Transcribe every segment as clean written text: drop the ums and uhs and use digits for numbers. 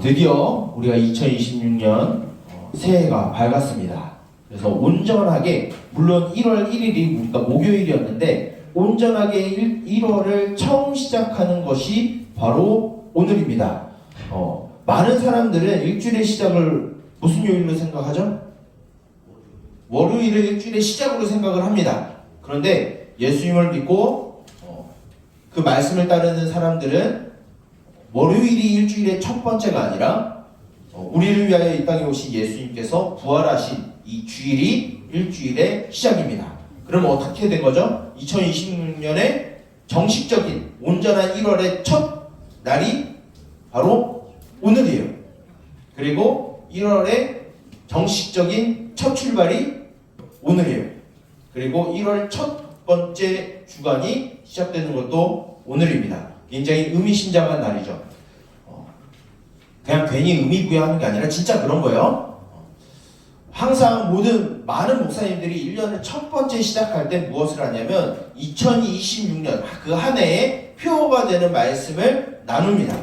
드디어 우리가 2026년 새해가 밝았습니다. 그래서 온전하게, 물론 1월 1일이 우리가 목요일이었는데 온전하게 1월을 처음 시작하는 것이 바로 오늘입니다. 많은 사람들은 일주일의 시작을 무슨 요일로 생각하죠? 월요일을 일주일의 시작으로 생각을 합니다. 그런데 예수님을 믿고 그 말씀을 따르는 사람들은 월요일이 일주일의 첫 번째가 아니라 우리를 위하여 이 땅에 오신 예수님께서 부활하신 이 주일이 일주일의 시작입니다. 그럼 어떻게 된 거죠? 2026년의 정식적인 온전한 1월의 첫 날이 바로 오늘이에요. 그리고 1월의 정식적인 첫 출발이 오늘이에요. 그리고 1월 첫 번째 주간이 시작되는 것도 오늘입니다. 굉장히 의미심장한 날이죠. 그냥 괜히 의미부여하는 게 아니라 진짜 그런 거예요. 항상 많은 목사님들이 1년을 첫 번째 시작할 때 무엇을 하냐면 2026년 그 한 해의 표어가 되는 말씀을 나눕니다.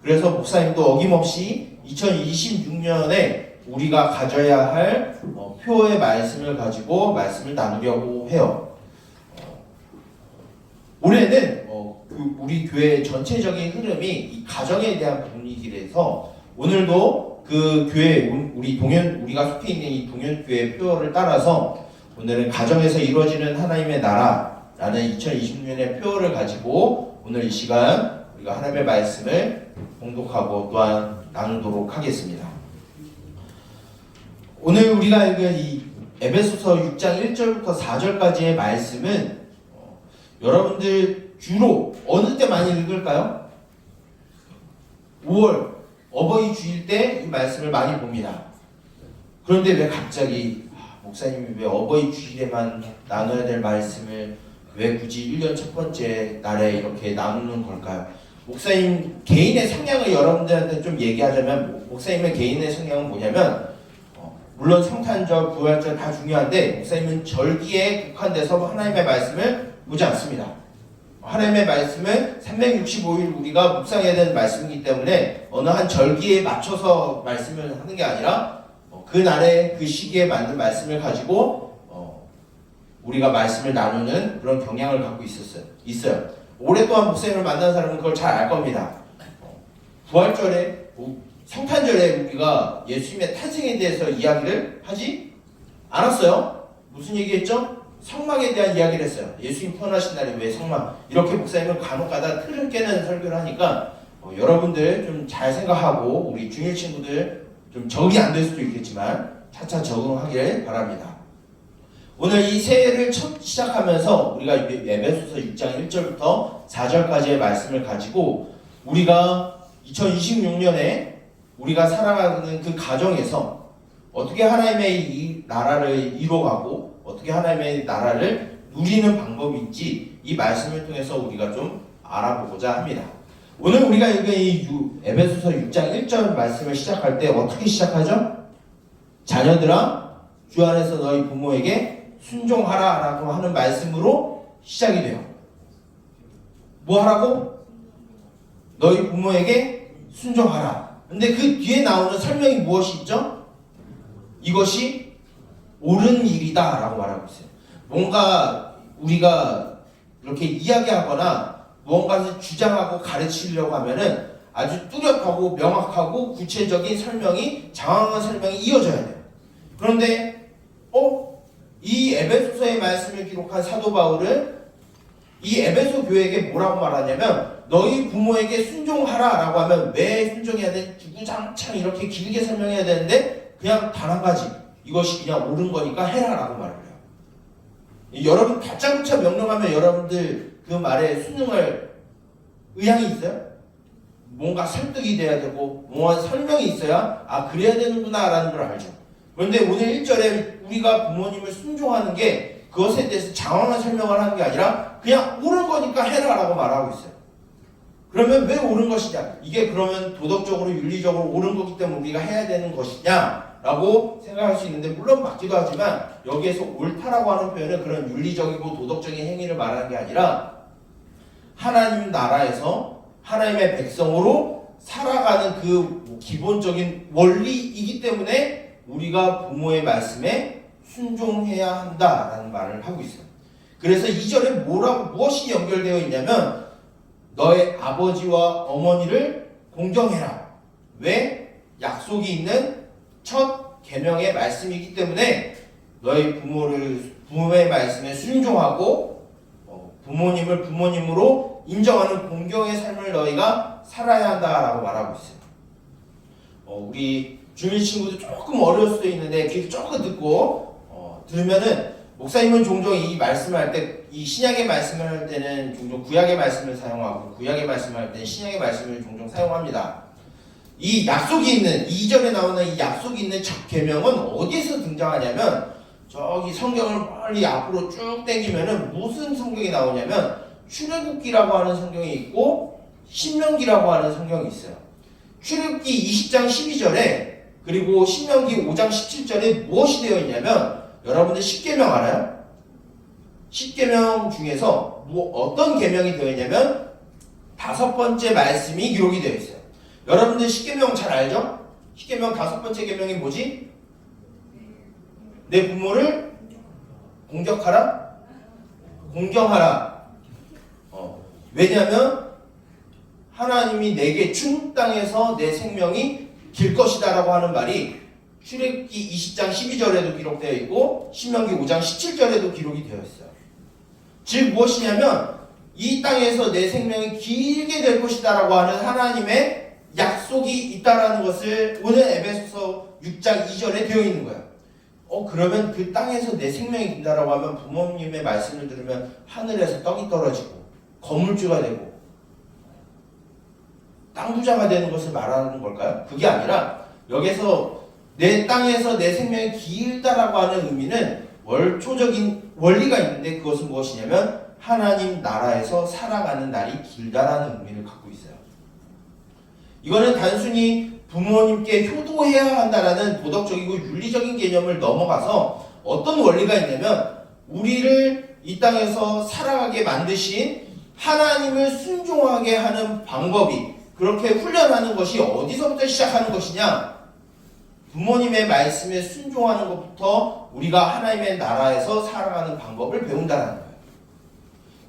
그래서 목사님도 어김없이 2026년에 우리가 가져야 할 표어의 말씀을 가지고 말씀을 나누려고 해요. 올해는 우리 교회 전체적인 흐름이 이 가정에 대한 분위기라서 오늘도 그 교회 우리가 속해 있는 이 동현교회 표어를 따라서 오늘은 가정에서 이루어지는 하나님의 나라라는 2026년의 표어를 가지고 오늘 이 시간 우리가 하나님의 말씀을 봉독하고 또한 나누도록 하겠습니다. 오늘 우리가 읽은 이 에베소서 6장 1절부터 4절까지의 말씀은 여러분들 주로 어느 때 많이 읽을까요? 5월 어버이 주일 때 이 말씀을 많이 봅니다. 그런데 왜 갑자기 목사님이 왜 어버이 주일에만 나눠야 될 말씀을 왜 굳이 1년 첫 번째 날에 이렇게 나누는 걸까요? 목사님 개인의 성향을 여러분들한테 좀 얘기하자면 목사님의 개인의 성향은 뭐냐면 물론 성탄절, 부활절 다 중요한데 목사님은 절기에 국한돼서 하나님의 말씀을 보지 않습니다. 하나님의 말씀은 365일 우리가 묵상해야 되는 말씀이기 때문에 어느 한 절기에 맞춰서 말씀을 하는 게 아니라 그 날에 그 시기에 맞는 말씀을 가지고 우리가 말씀을 나누는 그런 경향을 갖고 있어요. 오랫동안 목사님을 만난 사람은 그걸 잘 알 겁니다. 부활절에 성탄절에 우리가 예수님의 탄생에 대해서 이야기를 하지 않았어요. 무슨 얘기했죠? 성막에 대한 이야기를 했어요. 예수님 태어나신 날이 왜 성막? 이렇게 목사님은 간혹가다 틀을 깨는 설교를 하니까 여러분들 좀 잘 생각하고 우리 중일 친구들 좀 적응이 안 될 수도 있겠지만 차차 적응하길 바랍니다. 오늘 이 새해를 첫 시작하면서 우리가 에베소서 6장 1절부터 4절까지의 말씀을 가지고 우리가 2026년에 우리가 살아가는 그 가정에서 어떻게 하나님의 이 나라를 이뤄가고 어떻게 하나님의 나라를 누리는 방법인지 이 말씀을 통해서 우리가 좀 알아보고자 합니다. 오늘 우리가 읽은 이 에베소서 6장 1절 말씀을 시작할 때 어떻게 시작하죠? 자녀들아 주 안에서 너희 부모에게 순종하라 라고 하는 말씀으로 시작이 돼요. 뭐 하라고? 너희 부모에게 순종하라. 근데 그 뒤에 나오는 설명이 무엇이 있죠? 이것이 옳은 일이다 라고 말하고 있어요. 뭔가 우리가 이렇게 이야기하거나 무언가를 주장하고 가르치려고 하면은 아주 뚜렷하고 명확하고 구체적인 설명이, 장황한 설명이 이어져야 돼요. 그런데 이 에베소서의 말씀을 기록한 사도 바울은 이 에베소 교회에게 뭐라고 말하냐면 너희 부모에게 순종하라 라고 하면 왜 순종해야 돼? 주구장창 이렇게 길게 설명해야 되는데 그냥 단 한 가지, 이것이 그냥 옳은 거니까 해라 라고 말을 해요. 여러분 다짜고짜 명령하면 여러분들 그 말에 순응할 의향이 있어요? 뭔가 설득이 돼야 되고 뭔가 설명이 있어야 그래야 되는구나 라는 걸 알죠. 그런데 오늘 1절에 우리가 부모님을 순종하는 게 그것에 대해서 장황한 설명을 하는 게 아니라 그냥 옳은 거니까 해라 라고 말하고 있어요. 그러면 왜 옳은 것이냐? 이게 그러면 도덕적으로 윤리적으로 옳은 거기 때문에 우리가 해야 되는 것이냐? 라고 생각할 수 있는데 물론 맞기도 하지만 여기에서 옳다라고 하는 표현은 그런 윤리적이고 도덕적인 행위를 말하는 게 아니라 하나님 나라에서 하나님의 백성으로 살아가는 그 기본적인 원리이기 때문에 우리가 부모의 말씀에 순종해야 한다라는 말을 하고 있어요. 그래서 2절에 무엇이 연결되어 있냐면 너의 아버지와 어머니를 공경해라. 왜? 약속이 있는 첫 계명의 말씀이기 때문에 너희 부모의 말씀에 순종하고 부모님을 부모님으로 인정하는 공경의 삶을 너희가 살아야 한다라고 말하고 있어요. 우리 주민 친구들 조금 어려울 수도 있는데 귀를 조금 듣고 들으면은 목사님은 종종 이 말씀을 할 때 이 신약의 말씀을 할 때는 종종 구약의 말씀을 사용하고 구약의 말씀을 할 때는 신약의 말씀을 종종 사용합니다. 이 약속이 있는 2절에 나오는 이 약속이 있는 첫 계명은 어디에서 등장하냐면 저기 성경을 멀리 앞으로 쭉 당기면은 무슨 성경이 나오냐면 출애굽기라고 하는 성경이 있고 신명기라고 하는 성경이 있어요. 출애굽기 20장 12절에 그리고 신명기 5장 17절에 무엇이 되어 있냐면 여러분들 10계명 알아요? 10계명 중에서 어떤 계명이 되어 있냐면 5번째 말씀이 기록이 되어 있어요. 여러분들 10계명 잘 알죠? 10계명 5번째 계명이 뭐지? 내 부모를 공격하라? 공경하라. 왜냐하면 하나님이 내게 준 땅에서 내 생명이 길 것이다 라고 하는 말이 출애굽기 20장 12절에도 기록되어 있고 신명기 5장 17절에도 기록이 되어 있어요. 즉 무엇이냐면 이 땅에서 내 생명이 길게 될 것이다 라고 하는 하나님의 약속이 있다라는 것을 오늘 에베소서 6장 2절에 되어 있는 거예요. 그러면 그 땅에서 내 생명이 긴다라고 하면 부모님의 말씀을 들으면 하늘에서 떡이 떨어지고 건물주가 되고 땅 부자가 되는 것을 말하는 걸까요? 그게 아니라 여기서 내 땅에서 내 생명이 길다라고 하는 의미는 월초적인 원리가 있는데 그것은 무엇이냐면 하나님 나라에서 살아가는 날이 길다라는 의미를 갖고 있어요. 이거는 단순히 부모님께 효도해야 한다라는 도덕적이고 윤리적인 개념을 넘어가서 어떤 원리가 있냐면 우리를 이 땅에서 살아가게 만드신 하나님을 순종하게 하는 방법이 그렇게 훈련하는 것이 어디서부터 시작하는 것이냐? 부모님의 말씀에 순종하는 것부터 우리가 하나님의 나라에서 살아가는 방법을 배운다는 거예요.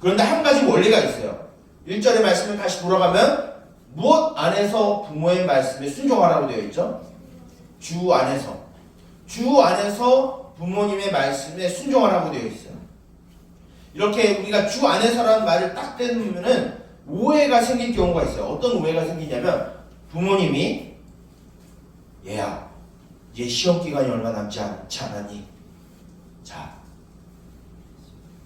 그런데 한 가지 원리가 있어요. 1절의 말씀을 다시 돌아가면 무엇 안에서 부모의 말씀에 순종하라고 되어 있죠? 주 안에서. 주 안에서 부모님의 말씀에 순종하라고 되어 있어요. 이렇게 우리가 주 안에서라는 말을 딱 떼놓으면은 오해가 생길 경우가 있어요. 어떤 오해가 생기냐면 부모님이 얘야 얘 시험 기간이 얼마 남지 않지 않았니? 자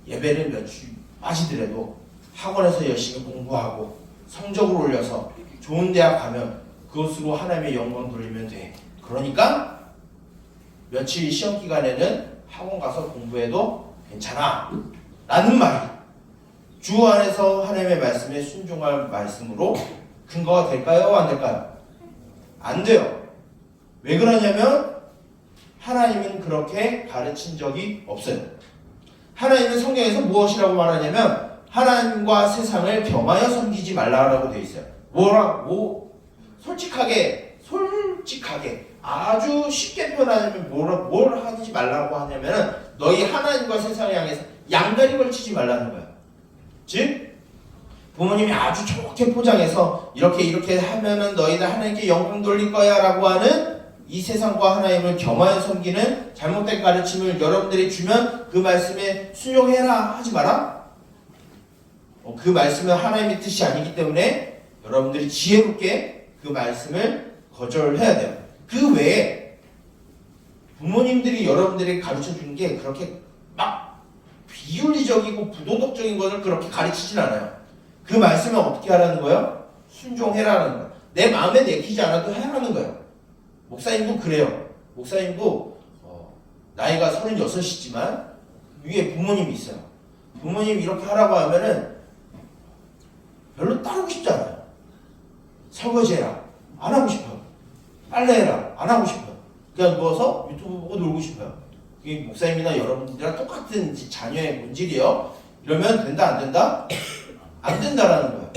예배를 며칠 빠지더라도 학원에서 열심히 공부하고 성적을 올려서 좋은 대학 가면 그것으로 하나님의 영광 돌리면 돼. 그러니까 며칠 시험 기간에는 학원 가서 공부해도 괜찮아 라는 말이 주 안에서 하나님의 말씀에 순종할 말씀으로 근거가 될까요? 안 될까요? 안 돼요. 왜 그러냐면 하나님은 그렇게 가르친 적이 없어요. 하나님은 성경에서 무엇이라고 말하냐면 하나님과 세상을 겸하여 섬기지 말라고 되어 있어요. 솔직하게 아주 쉽게 표현하면 뭘 하지 말라고 하냐면 너희 하나님과 세상을 향해서 양다리 걸치지 말라는 거예요. 즉 부모님이 아주 좋게 포장해서 이렇게 하면은 너희들 하나님께 영광 돌릴 거야 라고 하는 이 세상과 하나님을 겸하여 섬기는 잘못된 가르침을 여러분들이 주면 그 말씀에 순종해라 하지 마라. 그 말씀은 하나님의 뜻이 아니기 때문에 여러분들이 지혜롭게 그 말씀을 거절해야 돼요. 그 외에 부모님들이 여러분들에게 가르쳐 주는 게 그렇게 막 비윤리적이고 부도덕적인 것을 그렇게 가르치진 않아요. 그 말씀을 어떻게 하라는 거예요? 순종해라는 거예요. 내 마음에 내키지 않아도 해라는 거예요. 목사님도 그래요. 목사님도 나이가 36이지만 위에 부모님이 있어요. 부모님이 이렇게 하라고 하면은 별로 따르고 싶지 않아요. 설거지해라. 안 하고 싶어요. 빨래해라. 안 하고 싶어요. 그냥 누워서 유튜브 보고 놀고 싶어요. 그게 목사님이나 여러분들이랑 똑같은 자녀의 본질이에요. 이러면 된다 안 된다? 안 된다라는 거예요.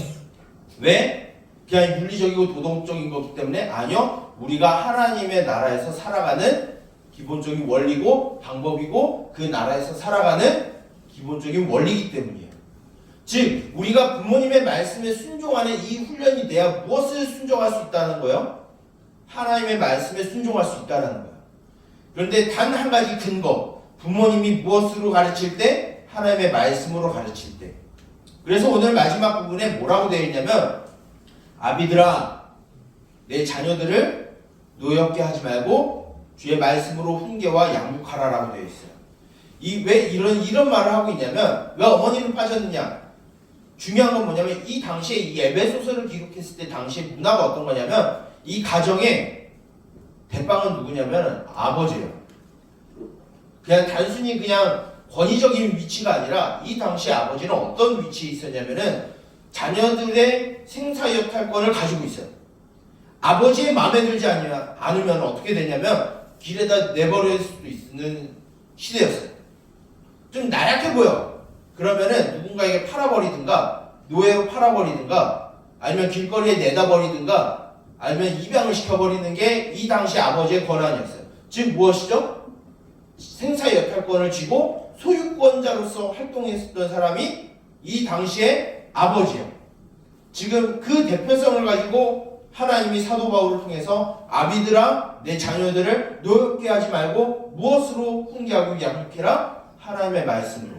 왜? 그냥 윤리적이고 도덕적인 거기 때문에 아니요. 우리가 하나님의 나라에서 살아가는 기본적인 원리고 방법이고 그 나라에서 살아가는 기본적인 원리이기 때문이에요. 즉 우리가 부모님의 말씀에 순종하는 이 훈련이 돼야 무엇을 순종할 수 있다는 거예요? 하나님의 말씀에 순종할 수 있다는 거예요. 그런데 단 한 가지 근거, 부모님이 무엇으로 가르칠 때? 하나님의 말씀으로 가르칠 때. 그래서 오늘 마지막 부분에 뭐라고 되어 있냐면 아비들아 내 자녀들을 노엽게 하지 말고 주의 말씀으로 훈계와 양육하라라고 되어 있어요. 왜 이런 말을 하고 있냐면 왜 어머니는 빠졌느냐? 중요한 건 뭐냐면 이 당시에 이 에베소서를 기록했을 때 당시의 문화가 어떤 거냐면 이 가정의 대빵은 누구냐면 아버지예요. 그냥 단순히 그냥 권위적인 위치가 아니라 이 당시 아버지는 어떤 위치에 있었냐면은 자녀들의 생사여탈권을 가지고 있어요. 아버지의 마음에 들지 않으면 어떻게 되냐면 길에다 내버릴 수도 있는 시대였어요. 좀 나약해 보여. 그러면은 누군가에게 팔아버리든가 노예로 팔아버리든가 아니면 길거리에 내다 버리든가 아니면 입양을 시켜버리는 게 이 당시 아버지의 권한이었어요. 즉 무엇이죠? 생사여탈권을 쥐고 소유권자로서 활동했었던 사람이 이 당시의 아버지예요. 지금 그 대표성을 가지고 하나님이 사도 바울을 통해서 아비들아 내 자녀들을 노엽게 하지 말고 무엇으로 훈계하고 양육해라? 하나님의 말씀으로.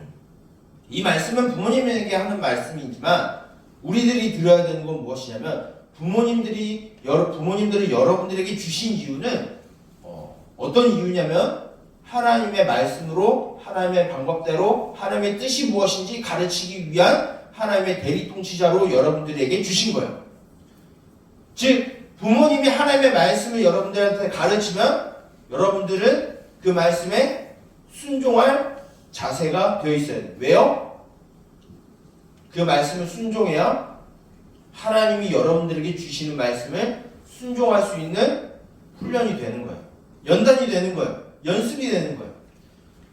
이 말씀은 부모님에게 하는 말씀이지만 우리들이 들어야 되는 건 무엇이냐면 부모님들을 여러분들에게 주신 이유는 어떤 이유냐면 하나님의 말씀으로 하나님의 방법대로 하나님의 뜻이 무엇인지 가르치기 위한 하나님의 대리통치자로 여러분들에게 주신 거예요. 즉 부모님이 하나님의 말씀을 여러분들한테 가르치면 여러분들은 그 말씀에 순종할 자세가 되어 있어야 돼요. 왜요? 그 말씀을 순종해야 하나님이 여러분들에게 주시는 말씀을 순종할 수 있는 훈련이 되는 거예요. 연단이 되는 거예요. 연습이 되는 거예요.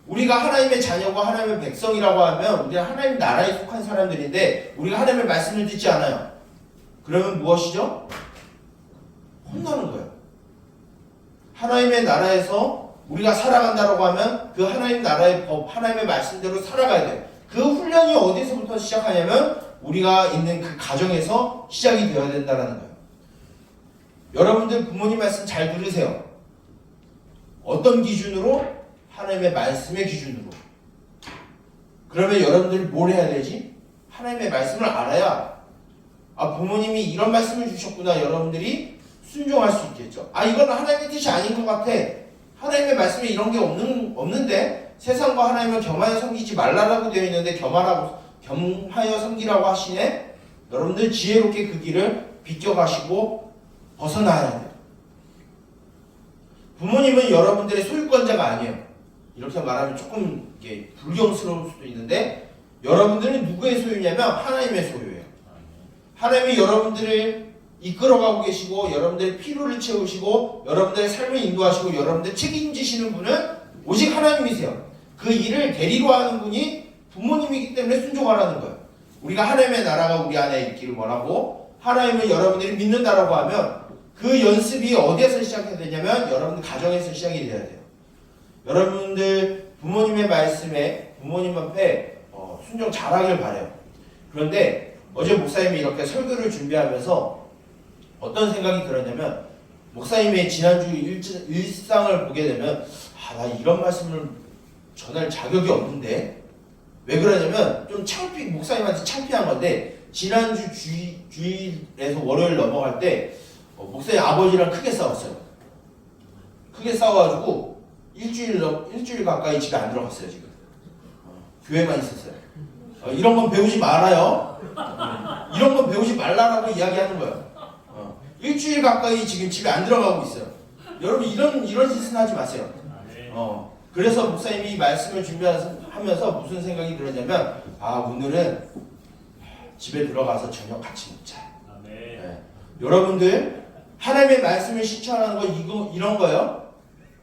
우리가 하나님의 자녀고 하나님의 백성이라고 하면 우리가 하나님 나라에 속한 사람들인데 우리가 하나님의 말씀을 듣지 않아요. 그러면 무엇이죠? 혼나는 거예요. 하나님의 나라에서 우리가 살아간다고 하면 그 하나님 나라의 법, 하나님의 말씀대로 살아가야 돼요. 그 훈련이 어디서부터 시작하냐면 우리가 있는 그 가정에서 시작이 되어야 된다는 거예요. 여러분들 부모님 말씀 잘 들으세요. 어떤 기준으로? 하나님의 말씀의 기준으로. 그러면 여러분들이 뭘 해야 되지? 하나님의 말씀을 알아야 부모님이 이런 말씀을 주셨구나 여러분들이 순종할 수 있겠죠. 이건 하나님의 뜻이 아닌 것 같아. 하나님의 말씀에 이런 게 없는데 세상과 하나님을 겸하여 섬기지 말라라고 되어 있는데 겸하여 섬기라고 하시네. 여러분들 지혜롭게 그 길을 비껴가시고 벗어나야 돼요. 부모님은 여러분들의 소유권자가 아니에요. 이렇게 말하면 조금 이게 불경스러울 수도 있는데 여러분들은 누구의 소유냐면 하나님의 소유예요. 하나님이 여러분들을 이끌어가고 계시고 여러분들의 필요를 채우시고 여러분들의 삶을 인도하시고 여러분들 책임지시는 분은 오직 하나님이세요. 그 일을 대리로 하는 분이 부모님이기 때문에 순종하라는 거예요. 우리가 하나님의 나라가 우리 안에 있기를 원하고 하나님을 여러분들이 믿는다라고 하면 그 연습이 어디에서 시작해야 되냐면 여러분들 가정에서 시작이 돼야 돼요. 여러분들 부모님의 말씀에 부모님 앞에 순종 잘하길 바라요. 그런데 어제 목사님이 이렇게 설교를 준비하면서 어떤 생각이 들었냐면 목사님의 지난주 일상을 보게 되면 나 이런 말씀을 전할 자격이 없는데 왜 그러냐면 좀 목사님한테 창피한 건데 지난주 주일에서 월요일 넘어갈 때 목사님 아버지랑 크게 싸웠어요. 크게 싸워가지고 일주일 가까이 집에 안 들어갔어요. 지금 교회만 있었어요. 이런 건 배우지 말아요. 이런 건 배우지 말라라고 이야기하는 거예요. 일주일 가까이 지금 집에 안 들어가고 있어요. 여러분 이런 짓은 하지 마세요. 그래서 목사님이 말씀을 준비하면서 무슨 생각이 들었냐면 오늘은 집에 들어가서 저녁 같이 먹자. 네. 여러분들 하나님의 말씀을 실천하는 거 이런 거요.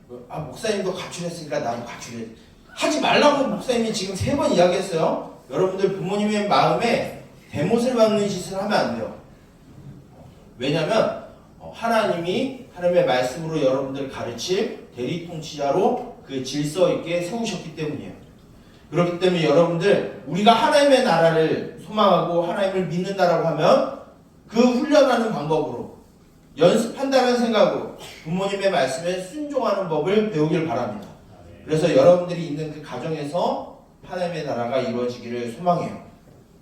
목사님도 가출했으니까 나도 가출해. 하지 말라고 목사님이 지금 3번 이야기했어요. 여러분들 부모님의 마음에 대못을 박는 짓을 하면 안 돼요. 왜냐하면 하나님이 하나님의 말씀으로 여러분들 가르칠 대리통치자로 그 질서 있게 세우셨기 때문이에요. 그렇기 때문에 여러분들 우리가 하나님의 나라를 소망하고 하나님을 믿는다라고 하면 그 훈련하는 방법으로 연습한다는 생각으로 부모님의 말씀에 순종하는 법을 배우길 바랍니다. 그래서 여러분들이 있는 그 가정에서 하나님의 나라가 이루어지기를 소망해요.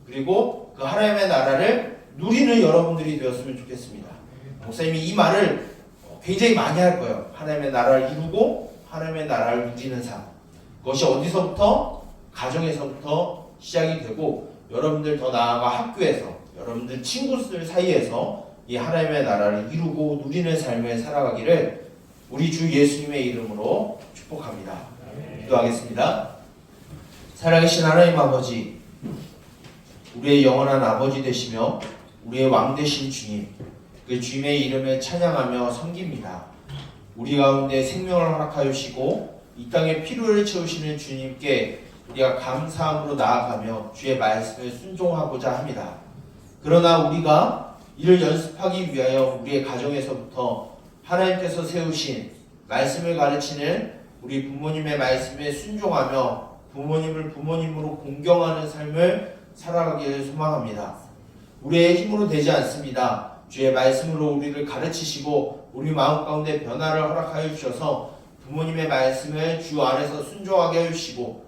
그리고 그 하나님의 나라를 누리는 여러분들이 되었으면 좋겠습니다. 목사님이 이 말을 굉장히 많이 할 거예요. 하나님의 나라를 이루고 하나님의 나라를 누리는 삶. 그것이 어디서부터? 가정에서부터 시작이 되고 여러분들 더 나아가 학교에서 여러분들 친구들 사이에서 이 하나님의 나라를 이루고 누리는 삶을 살아가기를 우리 주 예수님의 이름으로 축복합니다. 기도하겠습니다. 살아계신 하나님 아버지, 우리의 영원한 아버지 되시며 우리의 왕 되신 주님, 그 주님의 이름을 찬양하며 섬깁니다. 우리 가운데 생명을 허락하여 주시고 이 땅의 필요를 채우시는 주님께 우리가 감사함으로 나아가며 주의 말씀을 순종하고자 합니다. 그러나 우리가 이를 연습하기 위하여 우리의 가정에서부터 하나님께서 세우신 말씀을 가르치는 우리 부모님의 말씀에 순종하며 부모님을 부모님으로 공경하는 삶을 살아가기를 소망합니다. 우리의 힘으로 되지 않습니다. 주의 말씀으로 우리를 가르치시고 우리 마음 가운데 변화를 허락하여 주셔서 부모님의 말씀을 주 안에서 순종하게 해주시고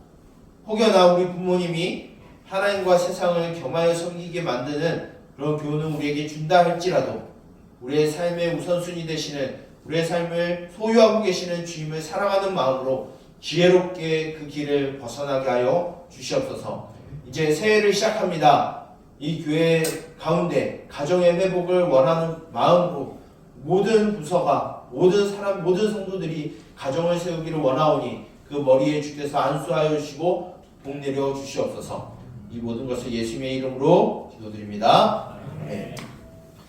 혹여나 우리 부모님이 하나님과 세상을 겸하여 섬기게 만드는 그런 교훈을 우리에게 준다 할지라도 우리의 삶의 우선순위 되시는 우리의 삶을 소유하고 계시는 주님을 사랑하는 마음으로 지혜롭게 그 길을 벗어나게 하여 주시옵소서. 이제 새해를 시작합니다. 이 교회 가운데 가정의 회복을 원하는 마음으로 모든 부서가 모든 사람 모든 성도들이 가정을 세우기를 원하오니 그 머리에 주께서 안수하여 주시고 복 내려 주시옵소서. 이 모든 것을 예수님의 이름으로 기도드립니다. 네.